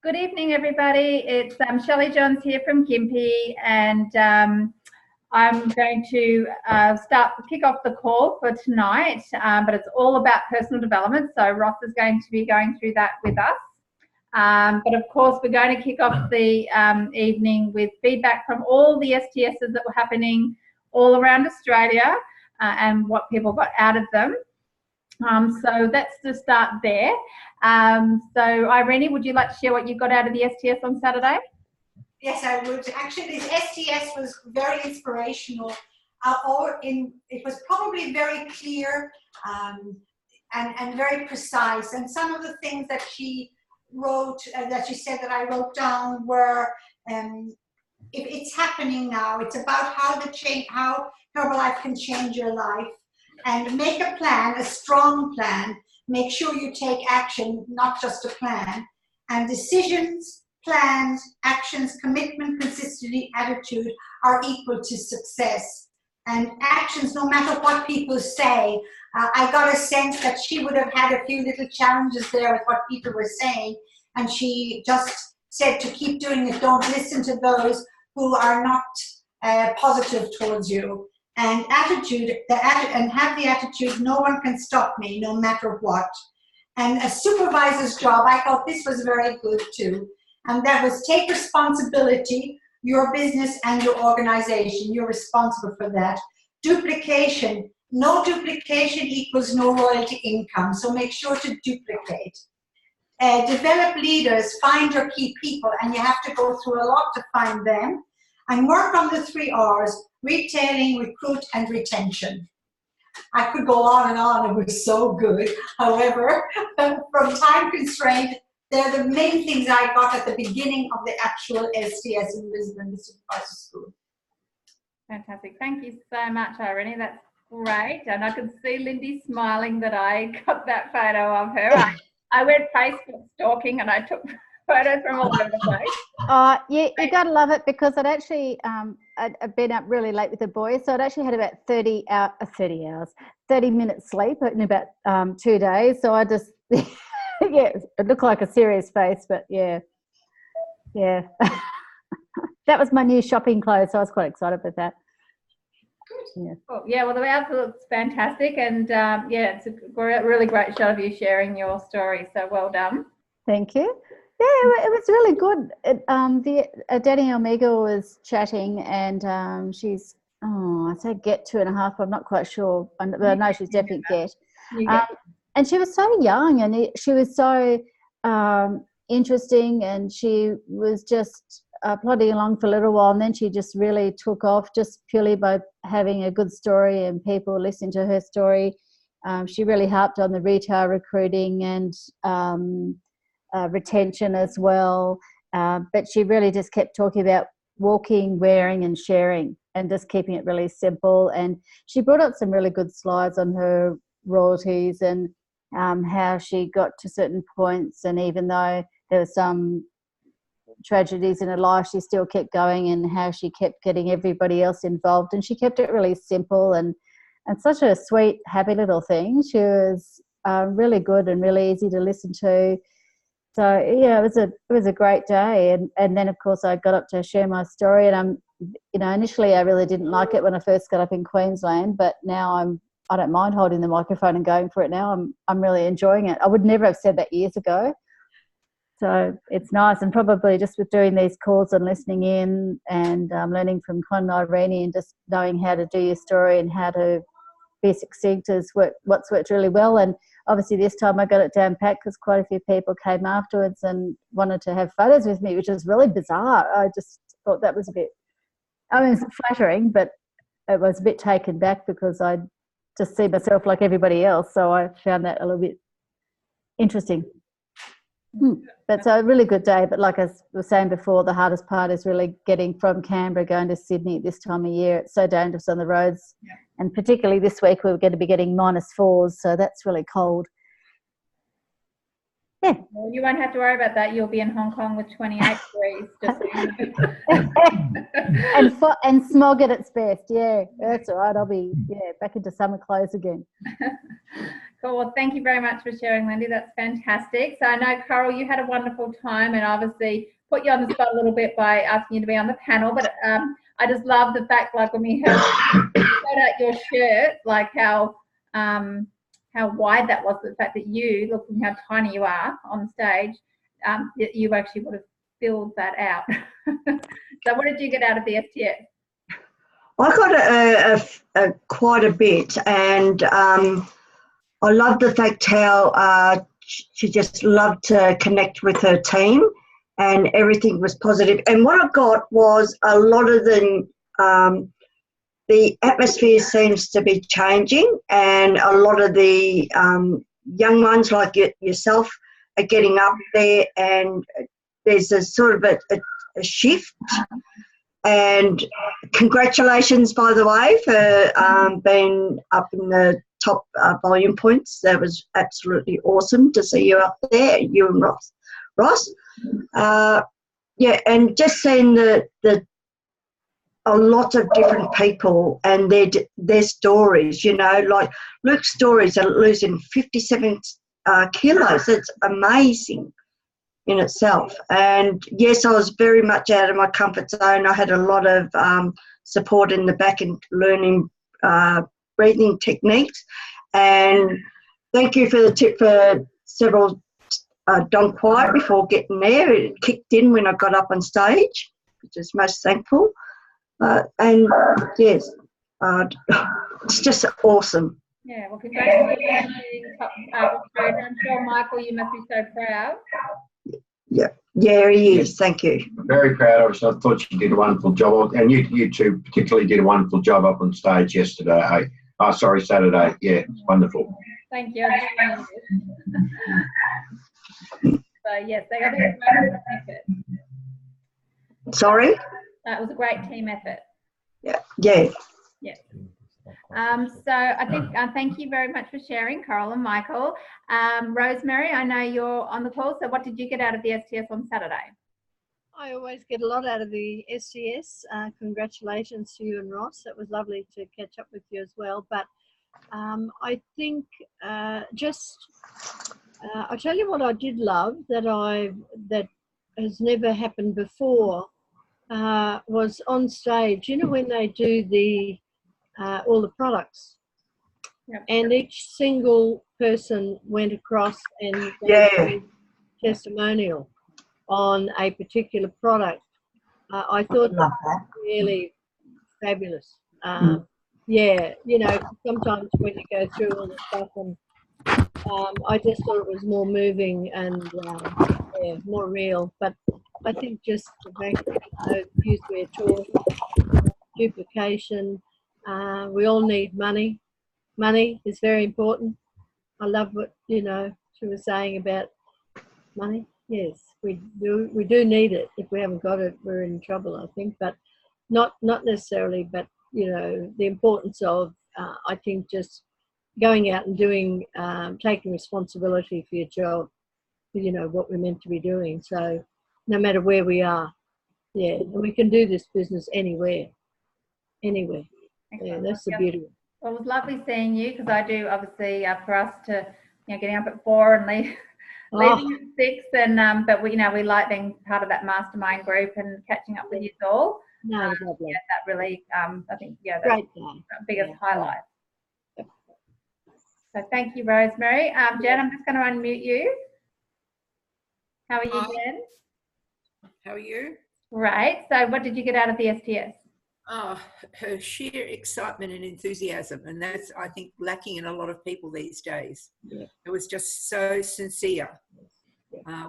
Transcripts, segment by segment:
Good evening, everybody. It's Shelley Johns here from Gympie, and I'm going to kick off the call for tonight, but it's all about personal development. So Ross is going to be going through that with us. But of course, we're going to kick off the evening with feedback from all the STSs that were happening all around Australia and what people got out of them. So that's to start there. So Irene, would you like to share what you got out of the STS on Saturday? Yes, I would. Actually, this STS was very inspirational. It was probably very clear and very precise. And some of the things that she wrote, that she said that I wrote down were, it's happening now. It's about how Herbalife can change your life. And make a plan, a strong plan. Make sure you take action, not just a plan. And decisions, plans, actions, commitment, consistency, attitude are equal to success. And actions, no matter what people say, I got a sense that she would have had a few little challenges there with what people were saying. And she just said to keep doing it. Don't listen to those who are not positive towards you. And attitude, and have the attitude, no one can stop me, no matter what. And a supervisor's job, I thought this was very good too. And that was take responsibility, your business and your organization. You're responsible for that. Duplication, no duplication equals no royalty income. So make sure to duplicate. Develop leaders, find your key people, and you have to go through a lot to find them. And work on the 3 R's, retailing, recruit, and retention. I could go on and on, it was so good. However, from time constraint, they're the main things I got at the beginning of the actual STS in Lisbon, the Supervisor School. Fantastic. Thank you so much, Irene. That's great. And I could see Lindy smiling that I got that photo of her. I went Facebook stalking and I took photos from all over the place. Yeah, you got to love it because I'd actually I'd been up really late with the boys, so I'd actually had about 30 minutes sleep in about 2 days. So I just, yeah, it looked like a serious face, but yeah. That was my new shopping clothes, so I was quite excited with that. Yeah. Cool. Yeah, well, the outfit looks fantastic, and yeah, it's a really great shot of you sharing your story. So well done. Thank you. Yeah, it was really good. Danny Omega was chatting, and she's, I say get 2.5, but I'm not quite sure. But I know she's definitely get. And she was so young, and she was so interesting, and she was just plodding along for a little while, and then she just really took off just purely by having a good story and people listening to her story. She really harped on the retail recruiting and retention as well, but she really just kept talking about walking, wearing and sharing and just keeping it really simple. And she brought up some really good slides on her royalties and how she got to certain points, and even though there were some tragedies in her life, she still kept going, and how she kept getting everybody else involved, and she kept it really simple and such a sweet, happy little thing. She was really good and really easy to listen to. So yeah, it was a great day, and then of course I got up to share my story, and initially I really didn't like it when I first got up in Queensland, but now I don't mind holding the microphone and going for it now. I'm really enjoying it. I would never have said that years ago. So it's nice, and probably just with doing these calls and listening in and learning from Con and Irene and just knowing how to do your story and how to be succinct is what's worked really well. And obviously this time I got it down pat because quite a few people came afterwards and wanted to have photos with me, which is really bizarre. I just thought that was a bit, it's flattering, but it was a bit taken back because I just see myself like everybody else. So I found that a little bit interesting. But so a really good day. But like I was saying before, the hardest part is really getting from Canberra going to Sydney at this time of year. It's so dangerous on the roads. Yeah. And particularly this week, we're going to be getting -4s. So that's really cold. Yeah. Well, you won't have to worry about that. You'll be in Hong Kong with 28 degrees. Just so you know. and smog at its best. Yeah, that's all right. I'll be back into summer clothes again. Cool. Well, thank you very much for sharing, Lindy. That's fantastic. So I know, Coral, you had a wonderful time, and obviously put you on the spot a little bit by asking you to be on the panel. But I just love the fact, like when we heard you showed out your shirt, like how wide that was. The fact that you, looking how tiny you are on stage, you actually would have filled that out. So what did you get out of the STS? I got quite a bit, and I love the fact how she just loved to connect with her team, and everything was positive. And what I got was a lot of the atmosphere seems to be changing, and a lot of the young ones like yourself are getting up there, and there's a sort of a shift. And congratulations, by the way, for being up in the top volume points. That was absolutely awesome to see you up there, you and Ross. Yeah, and just seeing a lot of different people and their stories, you know, like Luke's stories are losing 57 kilos. It's amazing in itself. And yes, I was very much out of my comfort zone. I had a lot of support in the back and learning breathing techniques. And thank you for the tip for several done quiet before getting there. It kicked in when I got up on stage, which is most thankful. And yes, it's just awesome. Yeah, well, congratulations on being top Australia. I'm sure, Michael, you must be so proud. Yeah, he is. Thank you. Very proud of her. I thought she did a wonderful job, and you two particularly did a wonderful job up on stage yesterday. Saturday. Yeah, it's wonderful. Thank you. So yes, they got a great team effort. Sorry? That was a great team effort. Yeah. Yeah. So I think thank you very much for sharing, Coral and Michael. Rosemary, I know you're on the call. So what did you get out of the STS on Saturday? I always get a lot out of the STS. Congratulations to you and Ross. It was lovely to catch up with you as well. But I think I'll tell you what I did love that has never happened before was on stage. You know, when they do all the products, Yep. and each single person went across and Yeah. gave a testimonial on a particular product. I thought Love that. really fabulous. Yeah, you know, sometimes when you go through all the stuff, and I just thought it was more moving and more real. But I think just the fact that use their choice, duplication. We all need money. Money is very important. I love what she was saying about money. Yes, we do need it. If we haven't got it, we're in trouble, I think. But not necessarily. But the importance of I think just going out and doing, taking responsibility for your job. What we're meant to be doing. So no matter where we are, and we can do this business anywhere. Yeah, that's the beauty. Well, it was lovely seeing you, because I do obviously for us to getting up at 4 and leaving at 6, and but we like being part of that mastermind group and catching up with you all. No, it's lovely. Yeah, that really I think that's Great the biggest highlight. So thank you, Rosemary. Jen, I'm just going to unmute you. How are you, Jen? How are you? Great. So what did you get out of the STS? Her sheer excitement and enthusiasm, and that's, I think, lacking in a lot of people these days. Yeah. It was just so sincere,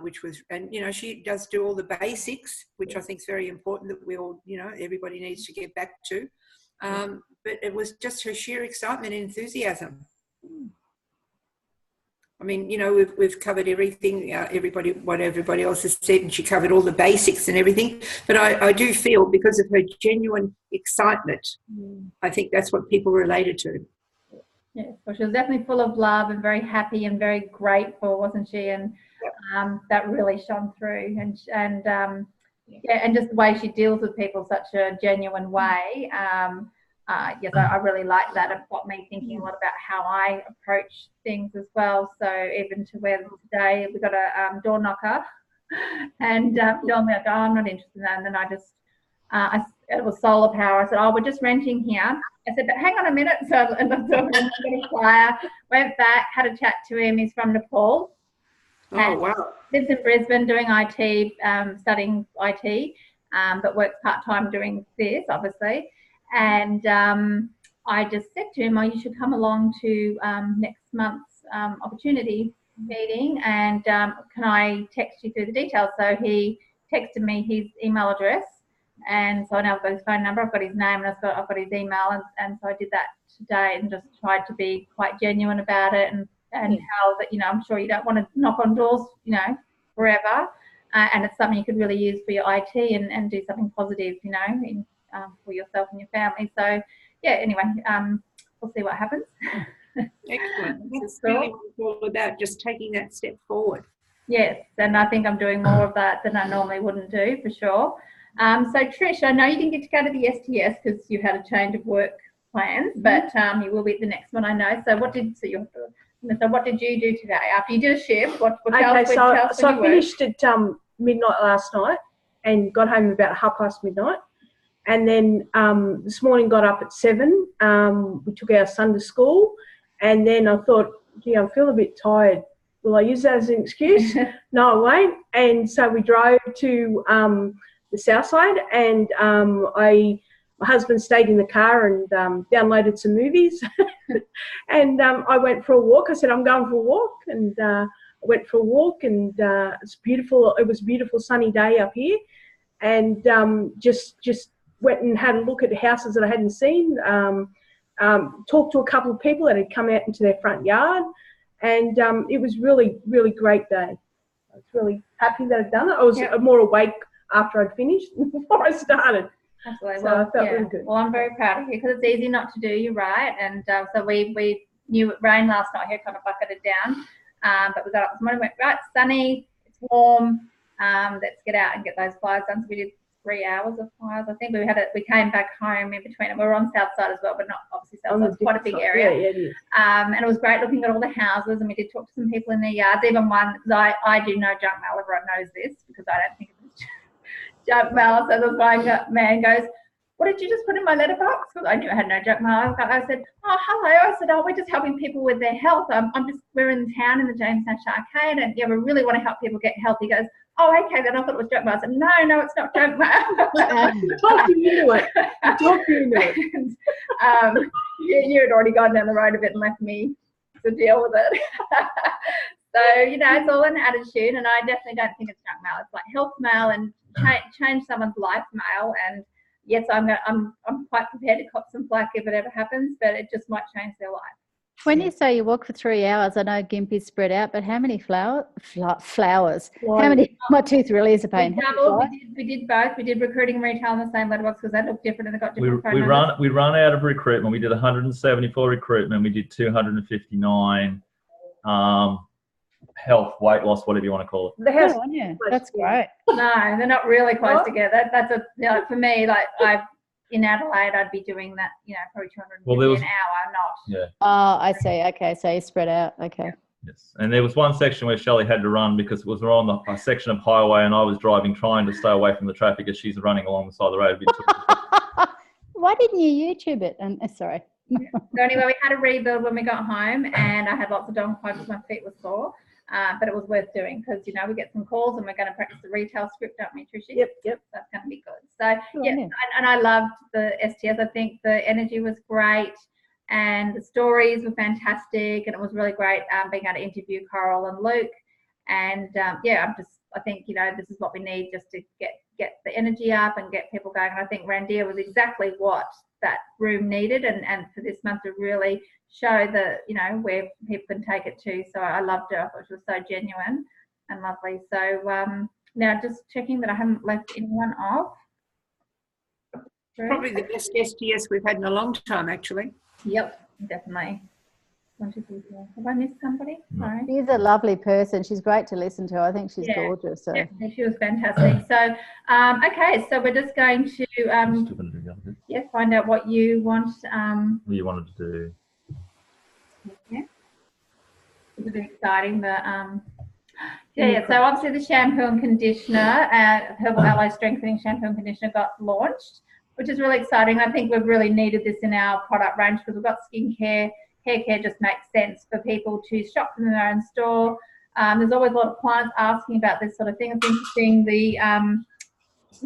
which was, and she does do all the basics, which I think is very important that we all, everybody needs to get back to. But it was just her sheer excitement and enthusiasm. I mean, we've covered everything, what everybody else has said, and she covered all the basics and everything. But I do feel, because of her genuine excitement, I think that's what people related to. Yes, well, she was definitely full of love and very happy and very grateful, wasn't she? And that really shone through. And and just the way she deals with people, such a genuine way. yes, I really like that. It got me thinking a lot about how I approach things as well. So even to where today we got a door knocker, and normally I go, oh, I'm not interested in that, and then I just it was solar power. I said, oh, we're just renting here. I said, but hang on a minute. So I got a flyer, went back, had a chat to him. He's from Nepal. Oh, wow. Lives in Brisbane doing IT, studying IT, but works part-time doing this, obviously. And I just said to him, oh, you should come along to next month's opportunity meeting, and can I text you through the details? So he texted me his email address, and so now I've got his phone number, I've got his name, and I've got his email, and so I did that today and just tried to be quite genuine about it, and how that, I'm sure you don't want to knock on doors, forever, and it's something you could really use for your IT and do something positive, in, for yourself and your family. So yeah, anyway, we'll see what happens. Excellent. It's really all about just taking that step forward. Yes, and I think I'm doing more of that than I normally wouldn't do, for sure. So Trish, I know you didn't get to go to the STS because you had a change of work plans, but you will be at the next one, I know. So what did you do today after you did a shift? I finished at midnight last night and got home about midnight. And then this morning got up at 7. We took our son to school, and then I thought, gee, I feel a bit tired. Will I use that as an excuse? No, I won't. And so we drove to the south side, and my husband stayed in the car and downloaded some movies. And I went for a walk. I said, I'm going for a walk, and I went for a walk, and it's beautiful. It was a beautiful sunny day up here, and just went and had a look at houses that I hadn't seen. Talked to a couple of people that had come out into their front yard, and it was really, really great day. I was really happy that I'd done it. I was more awake after I'd finished than before I started. Absolutely. So I felt really good. Well, I'm very proud of you because it's easy not to do, you're right. And so we knew it rained last night here, kind of bucketed down. But we got up this morning, went, right, sunny, it's warm, let's get out and get those flyers done. So we did 3 hours of flyers. I think we came back home in between, and we were on south side as well, but not obviously south side. It's quite a big area. Yeah, it is. And it was great looking at all the houses, and we did talk to some people in their yards, even one, because I do no junk mail. Everyone knows this because I don't think it was junk mail. So the man goes, what did you just put in my letterbox? Because I knew I had no junk mail. I said, oh, hello. I said, oh, we're just helping people with their health. We're in town in the James Nash Arcade, and we really want to help people get healthy. He goes, oh, okay, then I thought it was junk mail. I said, no, it's not junk mail. Talk you into it. You had already gone down the road a bit and left me to deal with it. So, it's all an attitude, and I definitely don't think it's junk mail. It's like health mail and change someone's life mail. And yes, I'm quite prepared to cop some flack if it ever happens, but it just might change their life. When you say you walk for 3 hours, I know Gympie's spread out, but how many flowers? How many? My tooth really is a pain. We did both. We did recruiting and retail in the same letterbox because they look different and they got different phone numbers. We run out of recruitment. We did 174 recruitment. We did 259 health, weight loss, whatever you want to call it. That's great. No, they're not really close together. That's for me, like in Adelaide, I'd be doing that, probably 250 an hour, not. Yeah. Oh, I see. Okay, so you spread out. Okay. Yes, and there was one section where Shelley had to run because it was on a section of highway, and I was driving, trying to stay away from the traffic as she's running along the side of the road. Why didn't you YouTube it? Sorry. So anyway, we had a rebuild when we got home, and I had lots of dog pokes. My feet were sore. But it was worth doing because, we get some calls and we're going to practice the retail script, don't we, Tricia? Yep. That's going to be good. So, and I loved the STS. I think the energy was great and the stories were fantastic, and it was really great being able to interview Coral and Luke. And, I think, this is what we need just to get the energy up and get people going. And I think Randia was exactly what that room needed, and for this month to really show the where people can take it to. So I loved it. I thought she was so genuine and lovely. So now just checking that I haven't left anyone off. Probably the best STS we've had in a long time, actually. Yep, definitely. 1, 2, 3, 4. Have I missed somebody? No. Sorry. She's a lovely person. She's great to listen to. I think she's Yeah. gorgeous. So. Yeah, she was fantastic. So, okay, so we're just going to Still gonna do the other bit. find out what you want. What you wanted to do. Yeah. It's a bit exciting, but yeah. So obviously the shampoo and conditioner, Herbal Aloe Strengthening Shampoo and Conditioner got launched, which is really exciting. I think we've really needed this in our product range because we've got skincare. Hair care just makes sense for people to shop from their own store. There's always a lot of clients asking about this sort of thing. It's interesting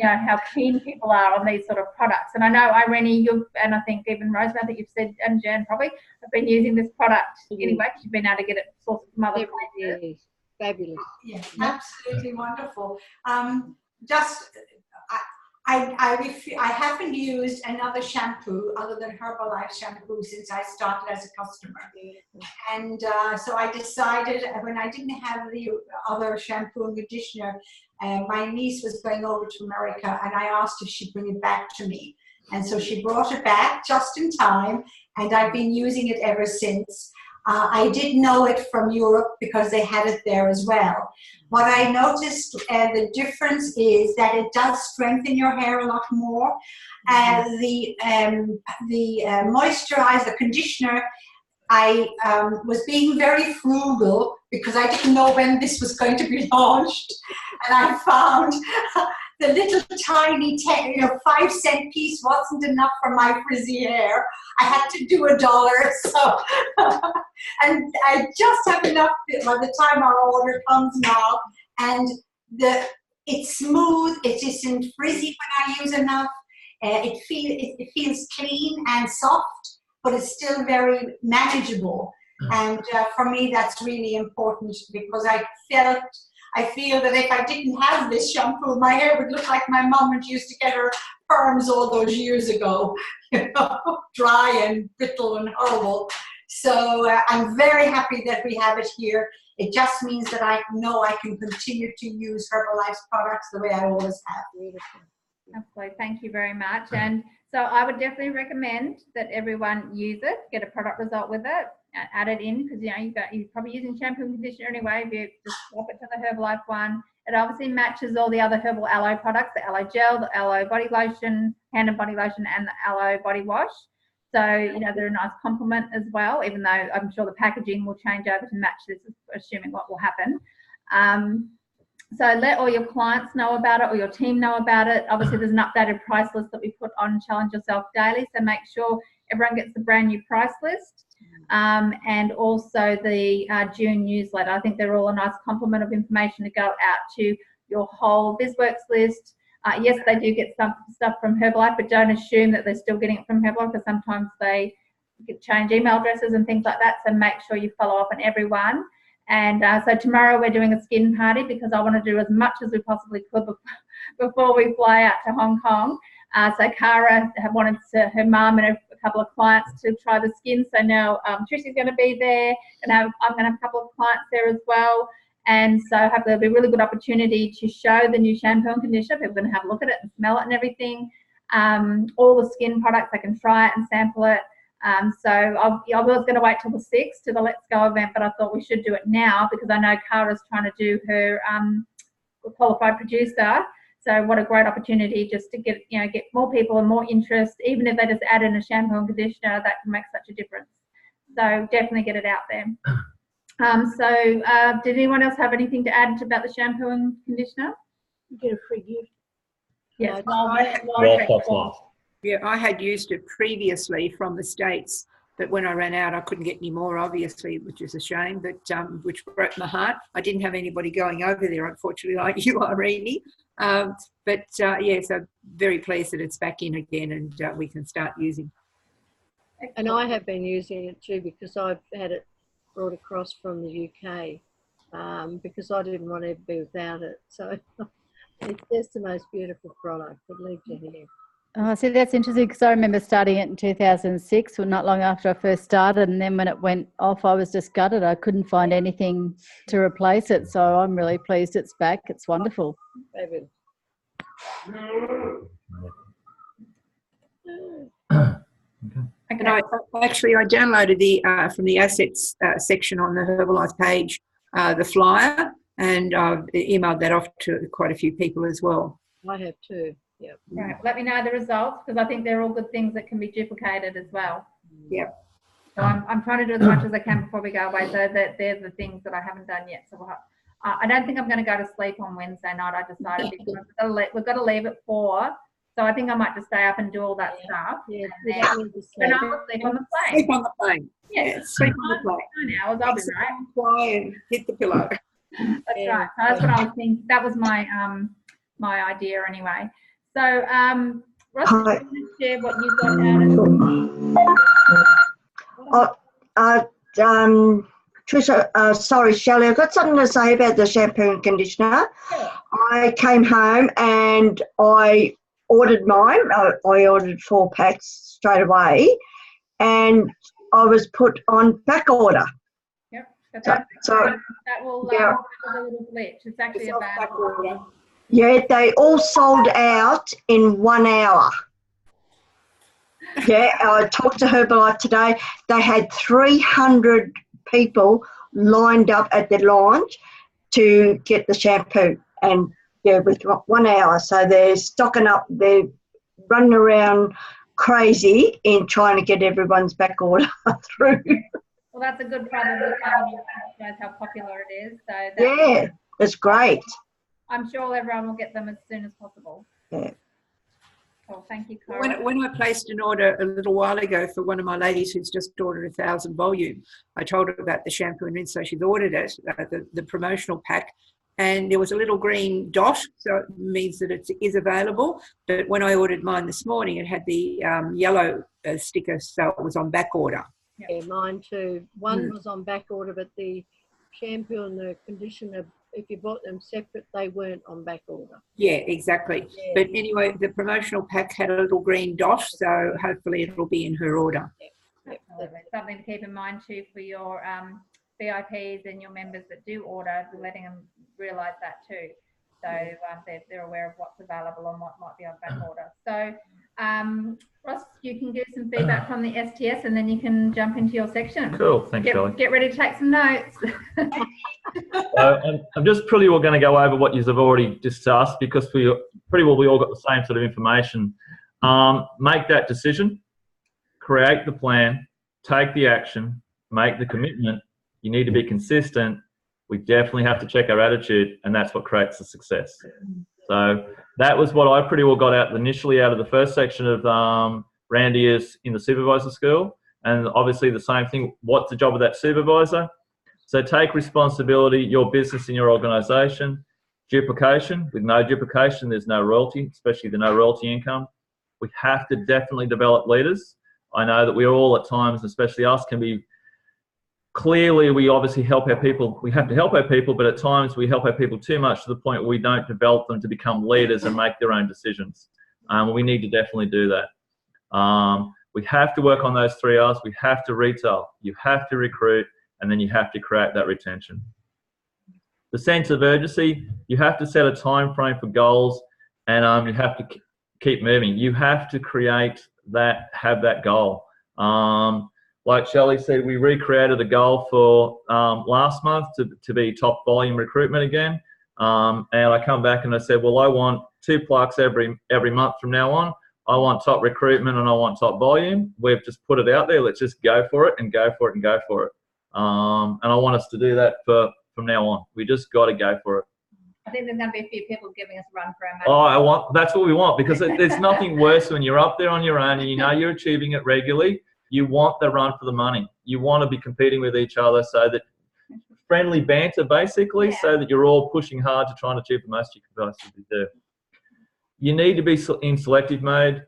how keen people are on these sort of products. And I know, Irene, you and I think even Rosemary, I think you've said, and Jan probably, have been using this product anyway because you've been able to get it sourced from other places. Fabulous. Yeah, absolutely wonderful. I haven't used another shampoo other than Herbalife shampoo since I started as a customer. And so I decided when I didn't have the other shampoo and conditioner, my niece was going over to America and I asked if she'd bring it back to me. And so she brought it back just in time and I've been using it ever since. I did know it from Europe because they had it there as well. What I noticed, the difference is that it does strengthen your hair a lot more. The moisturizer, conditioner, I was being very frugal because I didn't know when this was going to be launched. And I found the little tiny 5-cent piece wasn't enough for my frizzy hair. I had to do $1. So, and I just have enough by the time our order comes now. And it's smooth. It isn't frizzy when I use enough. It feels clean and soft, but it's still very manageable. And for me, that's really important because I feel that if I didn't have this shampoo, my hair would look like my mum when she used to get her perms all those years ago, dry and brittle and horrible. So I'm very happy that we have it here. It just means that I know I can continue to use Herbalife's products the way I always have. Absolutely. Thank you very much. And so I would definitely recommend that everyone use it, get a product result with it, add it in because you're probably using shampoo and conditioner anyway. If you just swap it to the Herbalife one, it obviously matches all the other Herbal Aloe products, the aloe gel, the aloe body lotion, hand and body lotion, and the aloe body wash. So they're a nice complement as well, even though I'm sure the packaging will change over to match this, assuming what will happen. So let all your clients know about it or your team know about it. Obviously, there's an updated price list that we put on Challenge Yourself Daily. So make sure everyone gets the brand new price list and also the June newsletter. I think they're all a nice complement of information to go out to your whole BizWorks list. Yes, they do get some stuff from Herbalife, but don't assume that they're still getting it from Herbalife because sometimes they change email addresses and things like that. So make sure you follow up on everyone. And so tomorrow we're doing a skin party because I want to do as much as we possibly could before we fly out to Hong Kong. So Cara wanted her mum and a couple of clients to try the skin. So now Trici's going to be there and I'm going to have a couple of clients there as well. And so hopefully there'll be a really good opportunity to show the new shampoo and conditioner. People are going to have a look at it and smell it and everything. All the skin products, they can try it and sample it. So I was going to wait till the 6th to the Let's Go event, but I thought we should do it now because I know Cara's trying to do her qualified producer. So what a great opportunity just to get more people and more interest. Even if they just add in a shampoo and conditioner, that can make such a difference. So definitely get it out there. Did anyone else have anything to add about the shampoo and conditioner? You get a free gift. Yes. Yeah, I had used it previously from the States, but when I ran out, I couldn't get any more, obviously, which is a shame, but which broke my heart. I didn't have anybody going over there, unfortunately, like you, Irene. So very pleased that it's back in again and we can start using. And I have been using it too because I've had it brought across from the UK because I didn't want to be without it. So it's just the most beautiful product. It leaves your hair. Oh, see, that's interesting because I remember starting it in 2006, well, not long after I first started, and then when it went off, I was just gutted. I couldn't find anything to replace it, so I'm really pleased it's back. It's wonderful. And I downloaded the from the assets section on the Herbalife page, the flyer, and I've emailed that off to quite a few people as well. I have too. Yep. Right. Let me know the results, because I think they're all good things that can be duplicated as well. Yep. So I'm trying to do as much as I can before we go away. So that they're the things that I haven't done yet. So I don't think I'm going to go to sleep on Wednesday night. I decided because we've got to leave at 4. So I think I might just stay up and do all that stuff. Yeah. And then I'll sleep on the plane. Sleep on the plane. Yeah, sleep on the plane. 9 hours, I'll be right. Fly and hit the pillow. That's right. So that's what I was thinking. That was my my idea anyway. So Ross, do you want to share what you've got out of Trisha, sorry, Shelley, I've got something to say about the shampoo and conditioner. Sure. I came home and I ordered mine. I ordered 4 packs straight away, and I was put on back order. Yep. So that will yeah. a little glitch. It's actually a bad order. Yeah, they all sold out in 1 hour. Yeah, I talked to Herbalife today. They had 300 people lined up at the lounge to get the shampoo, and yeah, with 1 hour. So they're stocking up. They're running around crazy in trying to get everyone's back order through. Well, that's a good problem. It shows how popular it is. So Yeah, it's great. I'm sure everyone will get them as soon as possible. Yeah. Cool. Thank you, Cara. When I placed an order a little while ago for one of my ladies who's just ordered 1,000 volume, I told her about the shampoo and rinse, so she's ordered it, the promotional pack, and there was a little green dot, so it means that it is available. But when I ordered mine this morning, it had the yellow sticker, so it was on back order. Yeah, mine too. One was on back order, but the shampoo and the conditioner, if you bought them separate, they weren't on back order. Yeah, exactly. Yeah. But anyway, the promotional pack had a little green dot, so hopefully it'll be in her order. Absolutely. Something to keep in mind too for your VIPs and your members that do order, letting them realise that too. So they're aware of what's available and what might be on back order. So Ross, you can give some feedback from the STS and then you can jump into your section. Cool, thanks, Shelley. Get ready to take some notes. I'm just pretty well going to go over what you've already discussed, because we all got the same sort of information. Make that decision, create the plan, take the action, make the commitment. You need to be consistent. We definitely have to check our attitude, and that's what creates the success. So that was what I pretty well got out initially out of the first section of Randy is in the supervisor school. And obviously the same thing, what's the job of that supervisor? So take responsibility, your business and your organisation. Duplication, with no duplication, there's no royalty, especially the no royalty income. We have to definitely develop leaders. I know that we all at times, especially us, can be, clearly we obviously help our people, we have to help our people, but at times we help our people too much to the point where we don't develop them to become leaders and make their own decisions. We need to definitely do that. We have to work on those 3 R's. We have to retail, you have to recruit, and then you have to create that retention. The sense of urgency, you have to set a time frame for goals, and you have to keep moving. You have to create that, have that goal. Like Shelley said, we recreated a goal for last month to be top volume recruitment again. And I come back and I said, well, I want 2 plaques every month from now on. I want top recruitment and I want top volume. We've just put it out there. Let's just go for it and go for it and go for it. And I want us to do that from now on. We just got to go for it. I think there's going to be a few people giving us a run for our money. Oh, that's what we want, because there's nothing worse when you're up there on your own and you know you're achieving it regularly. You want the run for the money. You want to be competing with each other, so that friendly banter, basically, so that you're all pushing hard to try and achieve the most you can possibly do. You need to be in selective mode.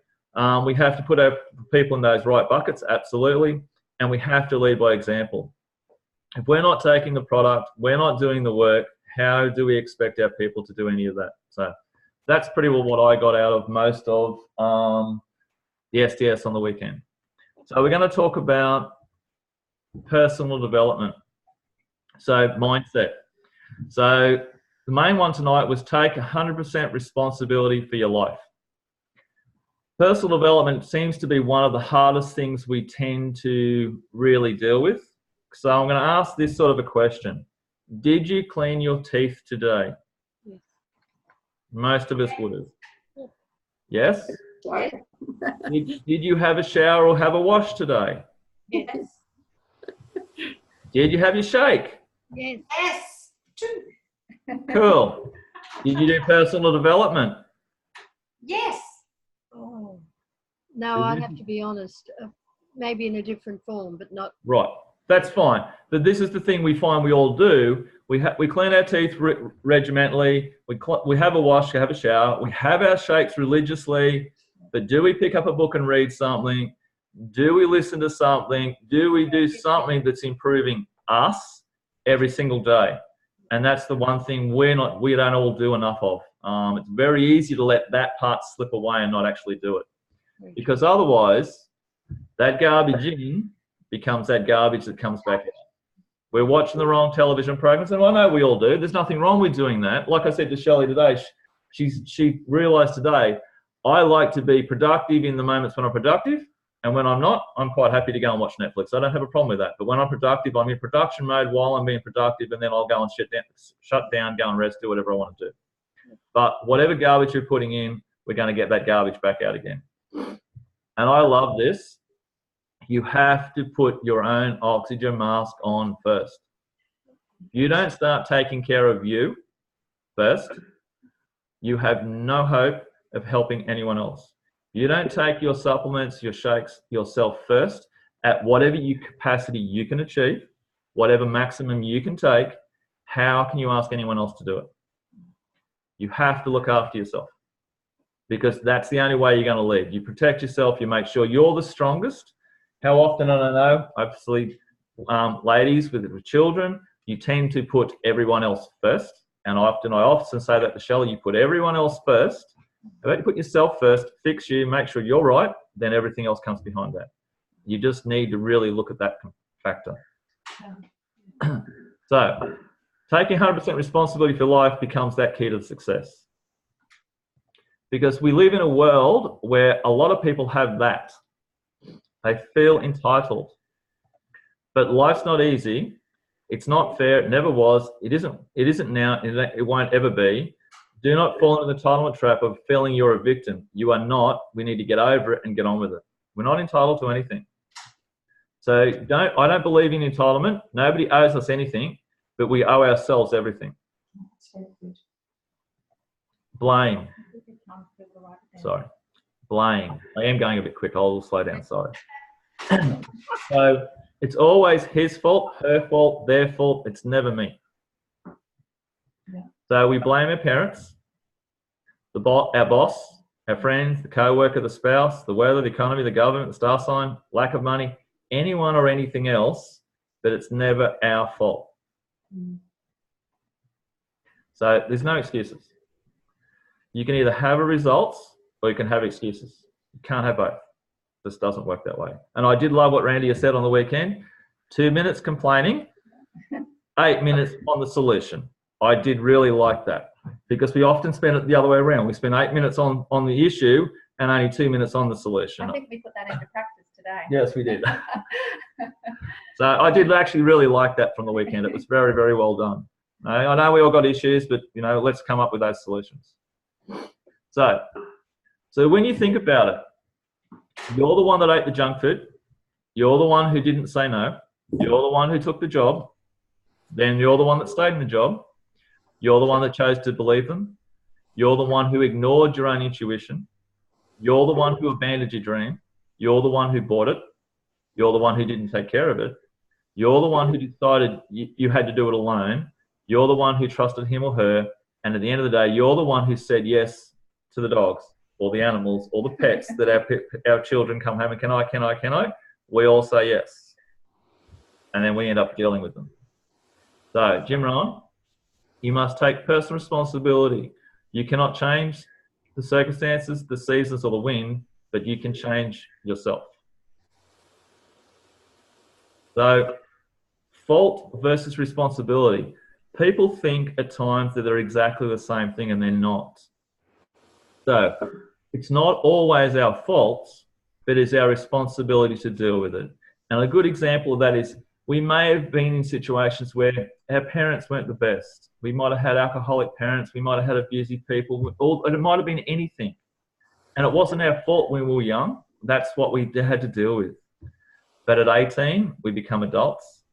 We have to put our people in those right buckets, absolutely, and we have to lead by example. If we're not taking the product, we're not doing the work, how do we expect our people to do any of that? So that's pretty well what I got out of most of the STS on the weekend. So we're going to talk about personal development. So mindset. So the main one tonight was take 100% responsibility for your life. Personal development seems to be one of the hardest things we tend to really deal with. So I'm going to ask this sort of a question. Did you clean your teeth today? Yes. Most of us would have. Yes? Yeah. Did you have a shower or have a wash today? Yes. Did you have your shake? Yes. Yes. Two. Cool. Did you do personal development? Yes. Oh. No, I'd have to be honest. Maybe in a different form, but not. Right. That's fine. But this is the thing we find we all do. We clean our teeth regimentally. We have a wash, we have a shower. We have our shakes religiously. But do we pick up a book and read something? Do we listen to something? Do we do something that's improving us every single day? And that's the one thing we don't all do enough of. It's very easy to let that part slip away and not actually do it. Because otherwise, that garbage in becomes that garbage that comes back out. We're watching the wrong television programs, and I know we all do. There's nothing wrong with doing that. Like I said to Shelley today, she realised today, I like to be productive in the moments when I'm productive, and when I'm not, I'm quite happy to go and watch Netflix. I don't have a problem with that. But when I'm productive, I'm in production mode while I'm being productive, and then I'll go and shut down, go and rest, do whatever I want to do. But whatever garbage you're putting in, we're going to get that garbage back out again. And I love this. You have to put your own oxygen mask on first. If you don't start taking care of you first, you have no hope of helping anyone else. You don't take your supplements, your shakes yourself first at whatever capacity you can achieve, whatever maximum you can take. How can you ask anyone else to do it? You have to look after yourself, because that's the only way you're going to lead. You protect yourself, you make sure you're the strongest. How often, I don't know, obviously, ladies with children, you tend to put everyone else first. And I often say that to Shelley, you put everyone else first. But you put yourself first, fix you, make sure you're right, then everything else comes behind that. You just need to really look at that factor. So, taking 100% responsibility for life becomes that key to success. Because we live in a world where a lot of people have that. They feel entitled. But life's not easy. It's not fair. It never was. It isn't now. It won't ever be. Do not fall into the entitlement trap of feeling you're a victim. You are not. We need to get over it and get on with it. We're not entitled to anything. So I don't believe in entitlement. Nobody owes us anything, but we owe ourselves everything. Blame. Sorry. Blame. I am going a bit quick. I'll slow down. Sorry. So it's always his fault, her fault, their fault. It's never me. So we blame our parents, our boss, our friends, the co-worker, the spouse, the weather, the economy, the government, the star sign, lack of money, anyone or anything else, but it's never our fault. So there's no excuses. You can either have a results or you can have excuses. You can't have both. It just doesn't work that way. And I did love what Randy has said on the weekend. 2 minutes complaining, 8 minutes on the solution. I did really like that, because we often spend it the other way around. We spend 8 minutes on the issue and only 2 minutes on the solution. I think we put that into practice today. Yes, we did. So I did actually really like that from the weekend. It was very, very well done. I know we all got issues, but let's come up with those solutions. So when you think about it, you're the one that ate the junk food. You're the one who didn't say no. You're the one who took the job. Then you're the one that stayed in the job. You're the one that chose to believe them. You're the one who ignored your own intuition. You're the one who abandoned your dream. You're the one who bought it. You're the one who didn't take care of it. You're the one who decided you had to do it alone. You're the one who trusted him or her. And at the end of the day, you're the one who said yes to the dogs or the animals or the pets that our children come home and can I? We all say yes. And then we end up dealing with them. So, Jim Rohn, you must take personal responsibility. You cannot change the circumstances, the seasons, or the wind, but you can change yourself. So, fault versus responsibility. People think at times that they're exactly the same thing and they're not. So, It's not always our fault, but it's our responsibility to deal with it. And a good example of that is we may have been in situations where our parents weren't the best. We might have had alcoholic parents. We might have had abusive people. It might have been anything. And it wasn't our fault when we were young. That's what we had to deal with. But at 18, we become adults.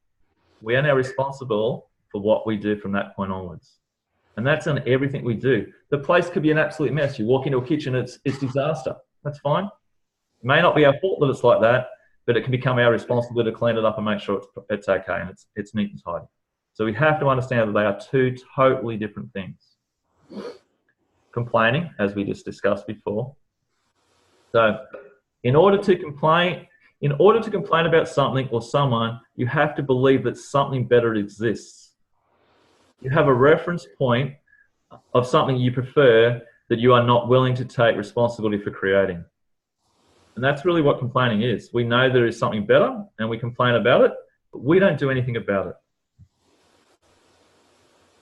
We are now responsible for what we do from that point onwards. And that's on everything we do. The place could be an absolute mess. You walk into a kitchen, it's disaster. That's fine. It may not be our fault that it's like that, but it can become our responsibility to clean it up and make sure it's okay and it's neat and tidy. So we have to understand that they are two totally different things. Complaining, as we just discussed before. So in order to complain about something or someone, you have to believe that something better exists. You have a reference point of something you prefer that you are not willing to take responsibility for creating. And that's really what complaining is. We know there is something better and we complain about it, but we don't do anything about it.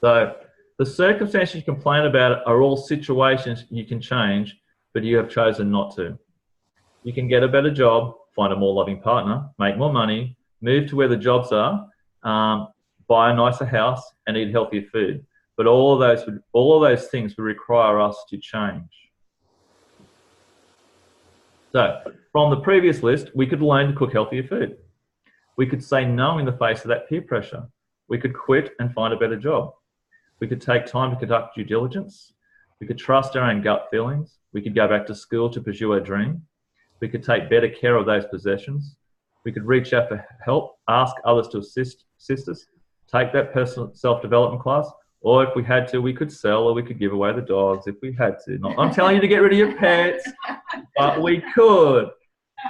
So the circumstances you complain about are all situations you can change, but you have chosen not to. You can get a better job, find a more loving partner, make more money, move to where the jobs are, buy a nicer house and eat healthier food. But all of those things would require us to change. So from the previous list, we could learn to cook healthier food. We could say no in the face of that peer pressure. We could quit and find a better job. We could take time to conduct due diligence. We could trust our own gut feelings. We could go back to school to pursue our dream. We could take better care of those possessions. We could reach out for help, ask others to assist us, take that personal self-development class, or if we had to, we could sell or we could give away the dogs if we had to. I'm telling you to get rid of your pets, but we could.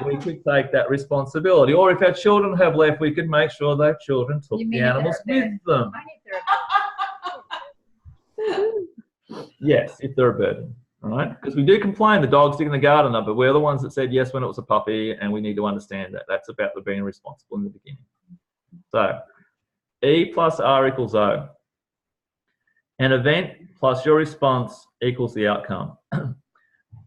We could take that responsibility. Or if our children have left, we could make sure their children took the animals with them. Yes, if they're a burden, all right? Because we do complain the dog's digging the garden up, but we're the ones that said yes when it was a puppy, and we need to understand that. That's about the being responsible in the beginning. So, E plus R equals O. An event plus your response equals the outcome.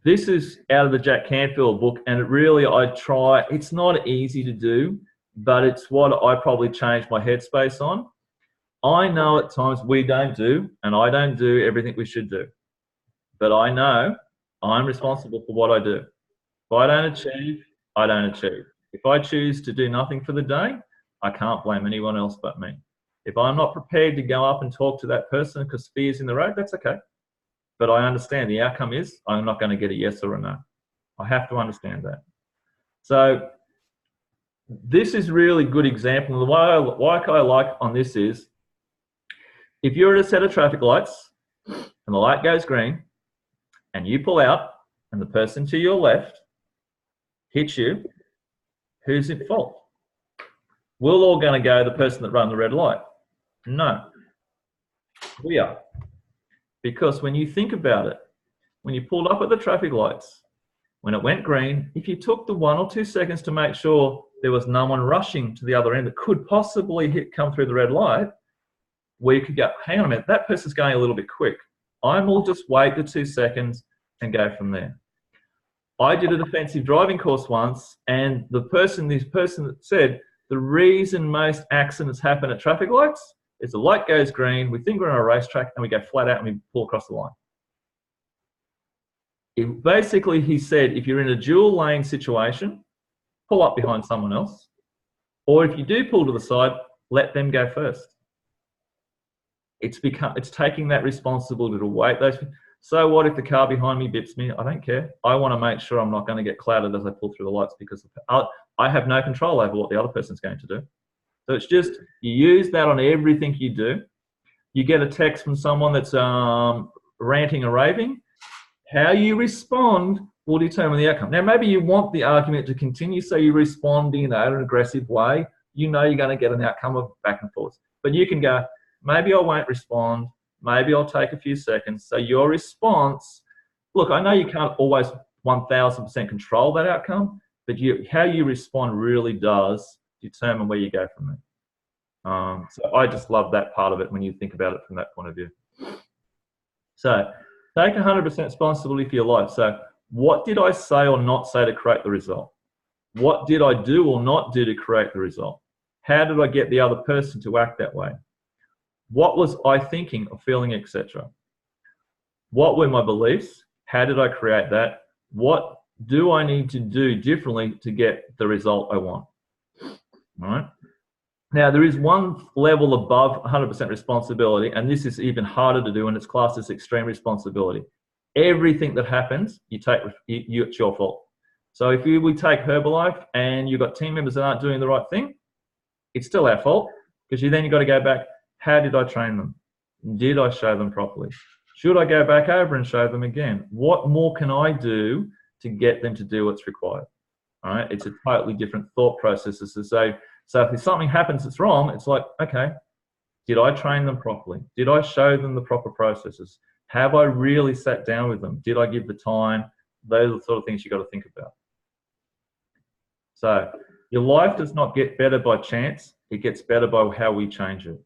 This is out of the Jack Canfield book, and it really, it's not easy to do, but it's what I probably changed my headspace on. I know at times we don't do, and I don't do everything we should do. But I know I'm responsible for what I do. If I don't achieve, I don't achieve. If I choose to do nothing for the day, I can't blame anyone else but me. If I'm not prepared to go up and talk to that person because fear's in the road, that's okay. But I understand the outcome is I'm not going to get a yes or a no. I have to understand that. So this is really good example. The why I like on this is, if you're at a set of traffic lights and the light goes green and you pull out and the person to your left hits you, who's at fault? We're all going to go the person that ran the red light. No, we are. Because when you think about it, when you pulled up at the traffic lights, when it went green, if you took the 1 or 2 seconds to make sure there was no one rushing to the other end that could possibly come through the red light, we could go, hang on a minute, that person's going a little bit quick. I will just wait the 2 seconds and go from there. I did a defensive driving course once, and this person that said, the reason most accidents happen at traffic lights is the light goes green, we think we're on a racetrack, and we go flat out and we pull across the line. Basically, he said, if you're in a dual lane situation, pull up behind someone else. Or if you do pull to the side, let them go first. It's taking that responsibility to wait those. So what if the car behind me bips me? I don't care. I want to make sure I'm not going to get clouded as I pull through the lights, because I have no control over what the other person's going to do. So it's just, you use that on everything you do. You get a text from someone that's ranting and raving. How you respond will determine the outcome. Now, maybe you want the argument to continue, so you respond in an aggressive way. You know you're going to get an outcome of back and forth. But you can go, maybe I won't respond. Maybe I'll take a few seconds. So your response, look, I know you can't always 1000% control that outcome, but how you respond really does determine where you go from there. So I just love that part of it when you think about it from that point of view. So take 100% responsibility for your life. So What did I say or not say to create the result? What did I do or not do to create the result? How did I get the other person to act that way? What was I thinking or feeling, etc.? What were my beliefs? How did I create that? What do I need to do differently to get the result I want? All right. Now, there is one level above 100% responsibility, and this is even harder to do, and it's classed as extreme responsibility. Everything that happens, it's your fault. So if we take Herbalife and you've got team members that aren't doing the right thing, it's still our fault, because you've got to go back. How did I train them? Did I show them properly? Should I go back over and show them again? What more can I do to get them to do what's required? All right, it's a totally different thought process. So if something happens that's wrong, it's like, okay, did I train them properly? Did I show them the proper processes? Have I really sat down with them? Did I give the time? Those are the sort of things you've got to think about. So your life does not get better by chance. It gets better by how we change it.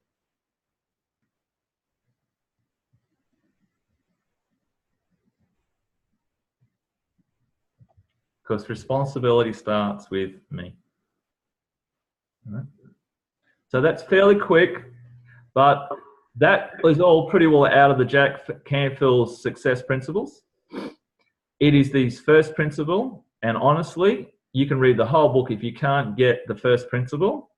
Because responsibility starts with me. All right. So that's fairly quick, but that is all pretty well out of the Jack Canfield's success principles. It is the first principle, and honestly, you can read the whole book. If you can't get the first principle,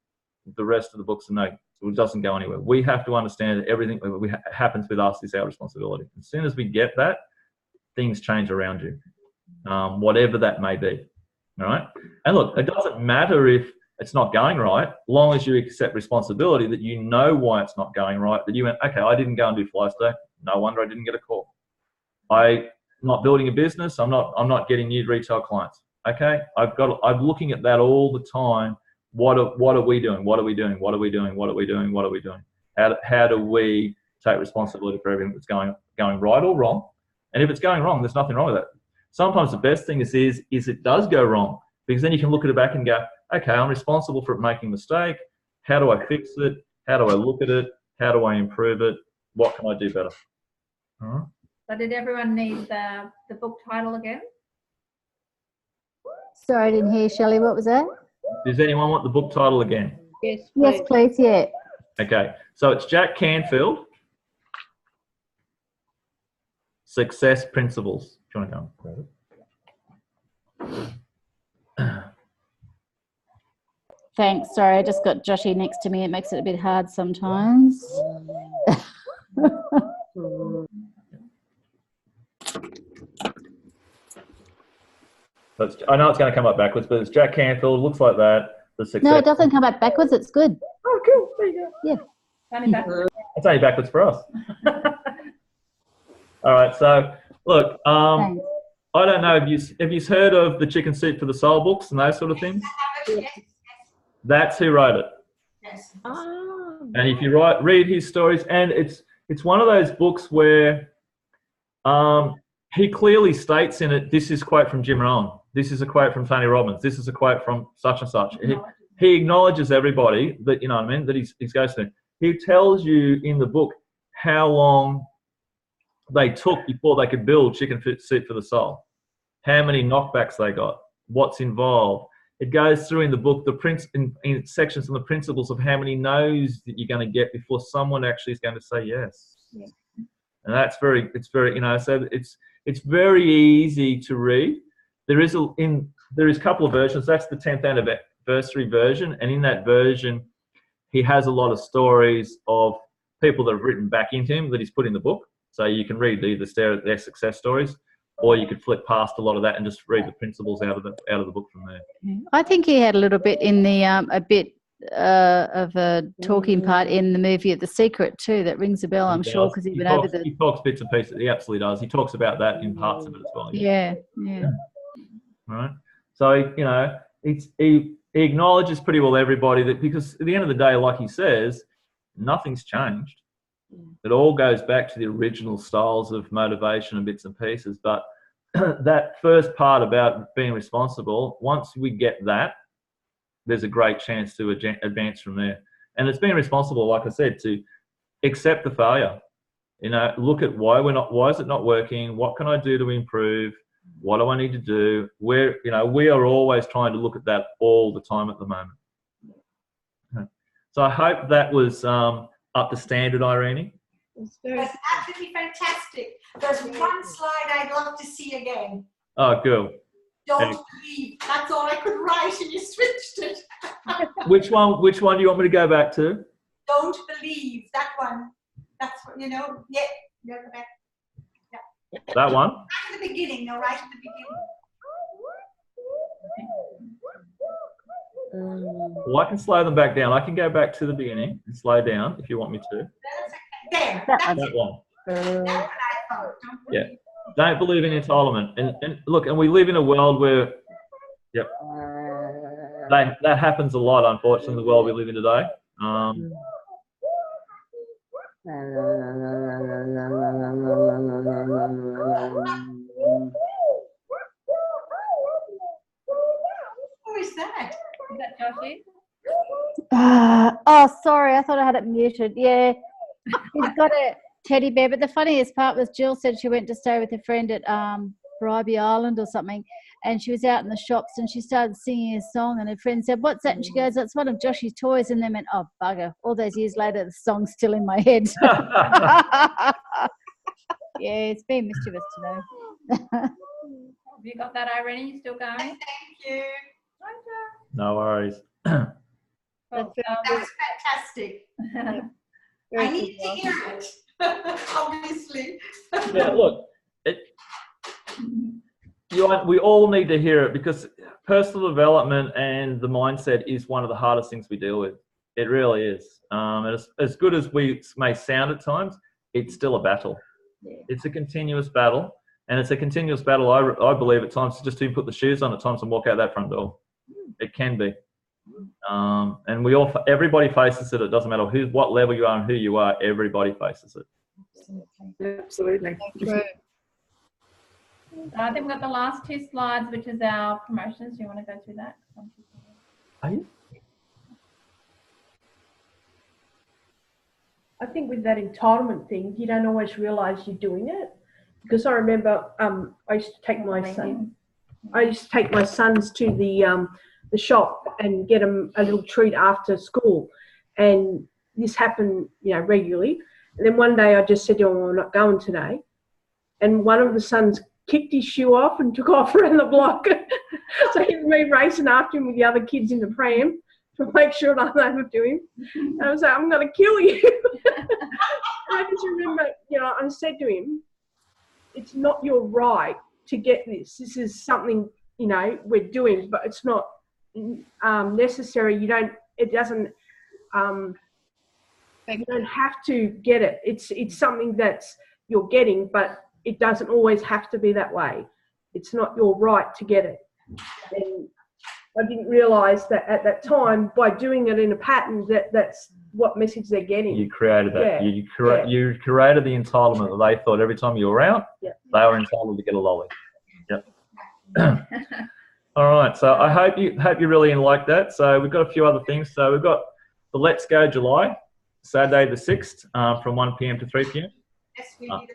the rest of the book's a no. It doesn't go anywhere. We have to understand that everything that happens with us is our responsibility. As soon as we get that, things change around you, whatever that may be. All right. And look, it doesn't matter if it's not going right, long as you accept responsibility that you know why it's not going right, that you went, okay, I didn't go and do flies today. No wonder I didn't get a call. I'm not building a business. I'm not getting new retail clients. Okay, I'm looking at that all the time. What are we doing? What are we doing? What are we doing? What are we doing? What are we doing? How do we take responsibility for everything that's going right or wrong? And if it's going wrong, there's nothing wrong with it. Sometimes the best thing is it does go wrong, because then you can look at it back and go, okay, I'm responsible for making a mistake. How do I fix it? How do I look at it? How do I improve it? What can I do better? All right. So did everyone need the book title again? Sorry, I didn't hear, Shelley. What was that? Does anyone want the book title again? Yes, Yes, please. Yeah. Okay, so it's Jack Canfield, Success Principles. Do you want to go? Thanks. Sorry, I just got Joshy next to me. It makes it a bit hard sometimes. I know it's going to come up backwards, but it's Jack Canfield. Looks like that. The success. No, it doesn't come up backwards. It's good. Oh, cool. There you go. Yeah. Only back. It's only backwards for us. All right. So look, Thanks. I don't know. Have you heard of the Chicken Soup for the Soul books and those sort of things? Yes. That's who wrote it. Yes. Oh, And if you read his stories, and it's one of those books where he clearly states in it, this is a quote from Jim Rohn, this is a quote from Tony Robbins, this is a quote from such and such. He acknowledges everybody that, you know what I mean, that he goes to. He tells you in the book how long they took before they could build Chicken Soup for the Soul, how many knockbacks they got, what's involved. It goes through in the book in sections on the principles of how many no's that you're going to get before someone actually is going to say yes. Yeah. And it's very, you know, so it's very easy to read. There is a couple of versions. That's the 10th anniversary version, and in that version, he has a lot of stories of people that have written back into him that he's put in the book. So you can read either their success stories, or you could flip past a lot of that and just read the principles out of the book from there. I think he had a little bit in the of a talking part in the movie of The Secret too. That rings a bell, I'm sure, because he went over the. He talks bits and pieces. He absolutely does. He talks about that in parts of it as well. Yeah. All right. So you know, he acknowledges pretty well everybody that, because at the end of the day, like he says, nothing's changed. It all goes back to the original styles of motivation and bits and pieces. But that first part about being responsible, once we get that, there's a great chance to advance from there. And it's being responsible, like I said, to accept the failure. You know, look at why is it not working? What can I do to improve? What do I need to do? Where, you know, we are always trying to look at that all the time at the moment. So I hope that was up to standard, Irene. It's very That's absolutely fantastic. There's one slide I'd love to see again. Oh, good. Don't believe. That's all I could write, and you switched it. Which one do you want me to go back to? Don't believe. That one. That's what, you know. Yeah. Go back. That one? Right at the beginning. No, right at the beginning. Well, I can slow them back down. I can go back to the beginning and slow down if you want me to. That's okay. There. That That's That one. what I thought. Don't Yeah. believe. Don't believe in entitlement. And look, and we live in a world where, that happens a lot, unfortunately, in the world we live in today. Who is that? Is that Joshie? Oh, sorry, I thought I had it muted. Yeah, he's got a teddy bear. But the funniest part was Jill said she went to stay with a friend at Bribey Island or something, and she was out in the shops and she started singing a song, and her friend said, "What's that?" And she goes, "That's one of Joshie's toys." And they went, "Oh, bugger." All those years later, the song's still in my head. Yeah, it's been mischievous today. Have you got that, Irene? You still going? Thank you. No worries. Well, That's fantastic. very I need to good. hear it. Obviously. Yeah, look, we all need to hear it, because personal development and the mindset is one of the hardest things we deal with. It really is. And as good as we may sound at times, it's still a battle. Yeah. It's a continuous battle, and it's a continuous battle, I believe, at times, just to put the shoes on at times and walk out that front door. It can be. And everybody faces it. It doesn't matter what level you are and who you are, everybody faces it. Absolutely. True. So I think we've got the last two slides, which is our promotions. Do you want to go through that? Are you? I think with that entitlement thing, you don't always realise you're doing it. Because I remember I used to take my son. I used to take my sons to the shop and get them a little treat after school, and this happened, you know, regularly. And then one day I just said to him, "I'm not going today," and one of the sons kicked his shoe off and took off around the block. So he was me racing after him with the other kids in the pram to make sure I was able to do him. And I was like, "I'm going to kill you." I just remember, you know, I said to him, "It's not your right to get this. This is something, you know, we're doing, but it's not necessary. You don't have to get it. It's something that's you're getting, but it doesn't always have to be that way. It's not your right to get it." And I didn't realise that at that time, by doing it in a pattern, that's what message they're getting. You created that. Yeah. You created the entitlement that they thought every time you were out, Yeah. they were entitled to get a lolly. Yep. All right. So I hope you really like that. So we've got a few other things. So we've got the Let's Go July, Saturday the 6th, from 1 p.m. to 3 p.m. Yes, we do.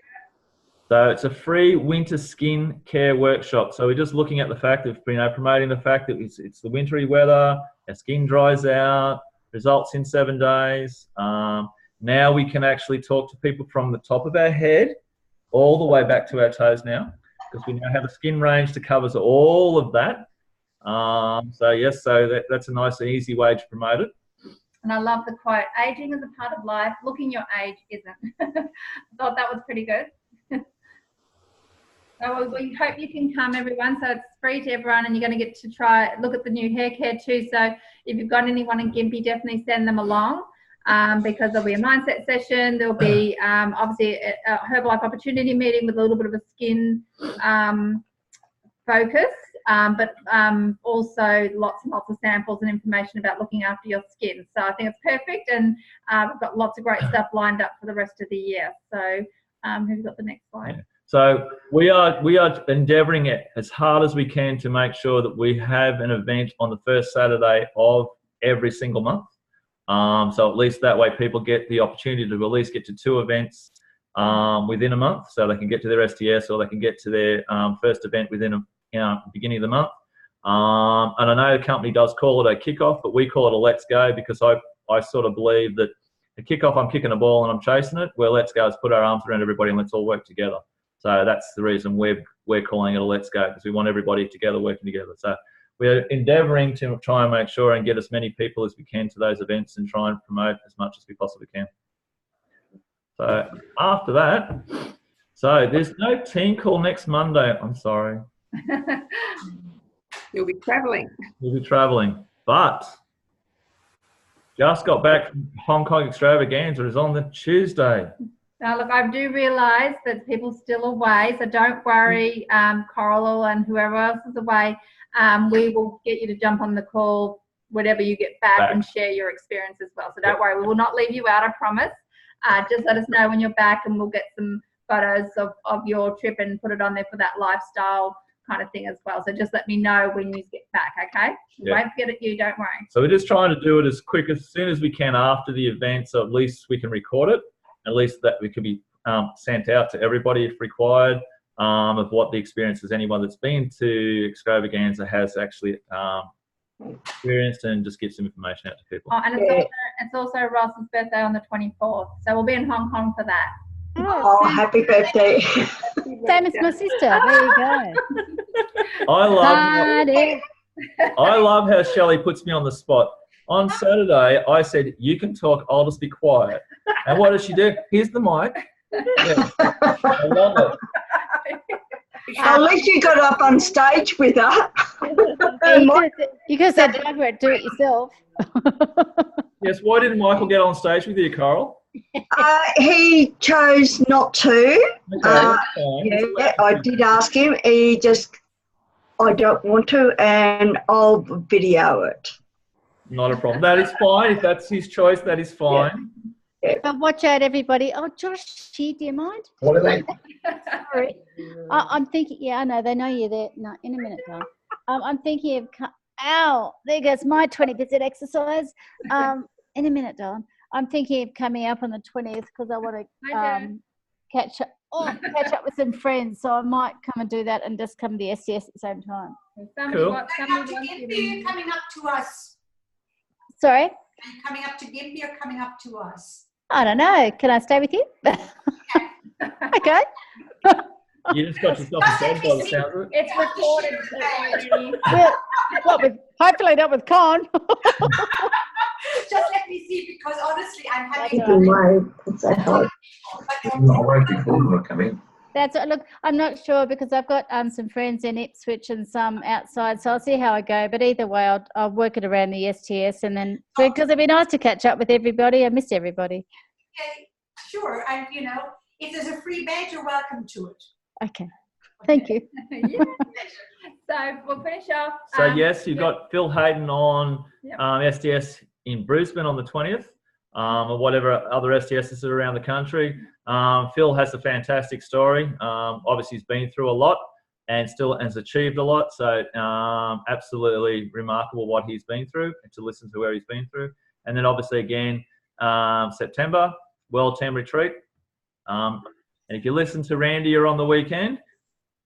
So it's a free winter skin care workshop. So we're just looking at the fact of, you know, promoting the fact that it's the wintry weather, our skin dries out, results in 7 days. Now we can actually talk to people from the top of our head all the way back to our toes now, because we now have a skin range that covers all of that. So yes, so that's a nice and easy way to promote it. And I love the quote, "Aging is a part of life, looking your age isn't." I thought that was pretty good. So we hope you can come, everyone. So it's free to everyone, and you're going to get to look at the new hair care too. So if you've got anyone in Gympie, definitely send them along, because there'll be a mindset session. There'll be obviously a Herbalife opportunity meeting with a little bit of a skin focus, but also lots and lots of samples and information about looking after your skin. So I think it's perfect, and we've got lots of great stuff lined up for the rest of the year. So who's got the next slide? Yeah. So we are endeavouring as hard as we can to make sure that we have an event on the first Saturday of every single month. So at least that way people get the opportunity to at least get to 2 events within a month, so they can get to their STS or they can get to their first event within a beginning of the month. And I know the company does call it a kickoff, but we call it a let's go, because I sort of believe that the kickoff, I'm kicking a ball and I'm chasing it, where let's go is put our arms around everybody and let's all work together. So that's the reason we're calling it a let's go, because we want everybody together, working together. So we're endeavouring to try and make sure and get as many people as we can to those events and try and promote as much as we possibly can. So after that, so there's no team call next Monday. I'm sorry. You'll be travelling. We'll be travelling, but just got back from Hong Kong Extravaganza. Is on the Tuesday. Now, look, I do realise that people still away, so don't worry, Coral and whoever else is away. We will get you to jump on the call whenever you get back and share your experience as well. So don't worry, we will not leave you out, I promise. Just let us know when you're back and we'll get some photos of your trip and put it on there for that lifestyle kind of thing as well. So just let me know when you get back, okay? We won't forget it, you, don't worry. So we're just trying to do it as quick as soon as we can after the event, so at least we can record it. At least that we could be sent out to everybody if required, of what the experiences anyone that's been to Extravaganza has actually experienced, and just give some information out to people. Oh, and it's also Ross's birthday on the 24th, so we'll be in Hong Kong for that. Oh, happy birthday. Same as my sister. There you go. I love how Shelley puts me on the spot. On Saturday, I said, you can talk, I'll just be quiet. And what does she do? Here's the mic. Yeah. I love it. At least you got up on stage with her. You could have said, Margaret, do it yourself. Yes, why didn't Michael get on stage with you, Coral? He chose not to. Okay, Yeah, I did ask him. He just, I don't want to, and I'll video it. Not a problem. That is fine. If that's his choice, that is fine. Yeah. But watch out, everybody. Oh, Josh, do you mind? What are they? Sorry. I'm thinking, yeah, I know, they know you're there. No, in a minute, Don. I'm thinking of, ow, there goes my 20% exercise. In a minute, Don. I'm thinking of coming up on the 20th because I want to catch up with some friends. So I might come and do that and just come to the STS at the same time. Cool. Coming up to us. Sorry? Are you coming up to Gympie or coming up to us? I don't know. Can I stay with you? Okay. You just got yourself a bed by the sound of it. It's recorded. Well, not with, hopefully not with Con. Just let me see, because honestly, I'm having. I won't be full when I come in. That's look. I'm not sure because I've got some friends in Ipswich and some outside, so I'll see how I go. But either way, I'll work it around the STS, and then because it'd be nice to catch up with everybody. I miss everybody. Okay, sure, and if there's a free bed, you're welcome to it. Okay, thank you. Yeah. So we'll finish off. So yes, you've got Phil Hayden on STS in Brisbane on the 20th, or whatever other STSs are around the country. Phil has a fantastic story. Obviously, he's been through a lot and still has achieved a lot. So absolutely remarkable what he's been through, and to listen to where he's been through. And then obviously again, September, World Team Retreat. And if you listen to Randy, you're on the weekend.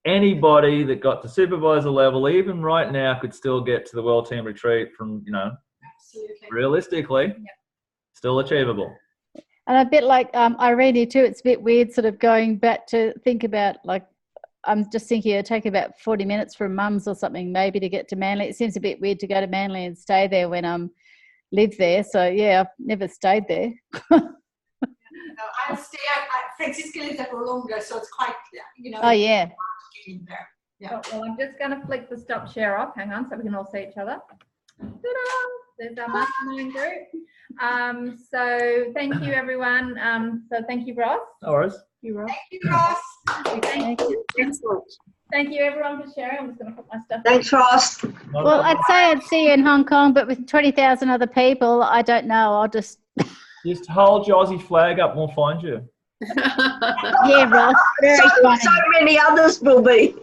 Anybody that got to supervisor level, even right now, could still get to the World Team Retreat from, Absolutely. realistically, still achievable. And a bit like Irene too, it's a bit weird sort of going back to think about, like, I'm just thinking it'll take about 40 minutes from Mum's or something maybe to get to Manly. It seems a bit weird to go to Manly and stay there when live there. So yeah, I've never stayed there. I'll stay at Francisca lives there for longer, so it's quite, Oh yeah. Get in there. Yeah. Well, I'm just going to flick the stop share off. Hang on, so we can all see each other. Ta-da! There's our mastermind group. So thank you, everyone. So thank you, Ross. No worries. You Ross. Thank you, Ross. Thank you. Thank you, everyone, for sharing. I'm just going to put my stuff. Thanks, Ross. Well, I'd say I'd see you in Hong Kong, but with 20,000 other people, I don't know. I'll just. Just hold your Aussie flag up and we'll find you. Yeah, Ross. Very funny. So many others will be.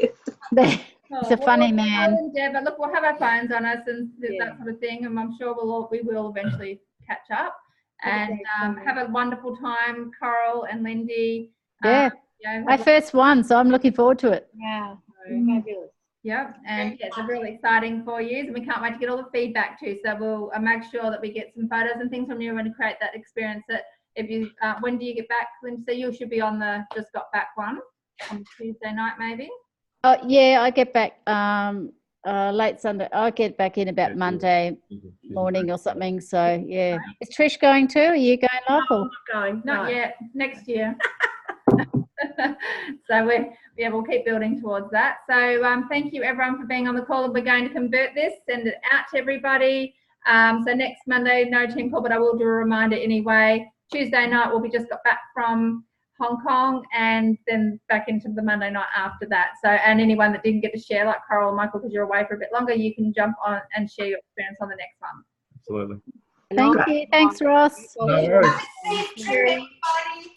He's a funny man. Yeah, but look, we'll have our phones on us and that sort of thing, and I'm sure we will eventually catch up and have a wonderful time, Coral and Lindy Yeah. My first one, so I'm looking forward to it. Wow. Mm. Fabulous. Yep, and it's really exciting for you, and we can't wait to get all the feedback too. So we'll make sure that we get some photos and things from you and create that experience. That if you, when do you get back, Lindsay? You should be on the just got back one on Tuesday night, maybe. Oh yeah, I get back late Sunday. I get back in about Monday morning or something. So yeah, is Trish going too? Are you going, love? I'm Or? not going. Not no. yet. Next year. So we'll keep building towards that. So thank you everyone for being on the call. We're going to convert this, send it out to everybody. So next Monday, no team call, but I will do a reminder anyway. Tuesday night we'll be just got back from Hong Kong, and then back into the Monday night after that. So, and anyone that didn't get to share, like Coral and Michael, because you're away for a bit longer, you can jump on and share your experience on the next one. Absolutely. Thank you. Thanks, Ross. No worries.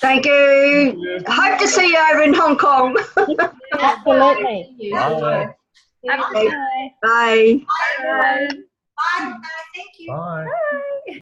Thank you. Hope to see you over in Hong Kong. Absolutely. Thank you. Bye. Have a good day. Bye. Bye. Bye. Thank you. Bye. Bye.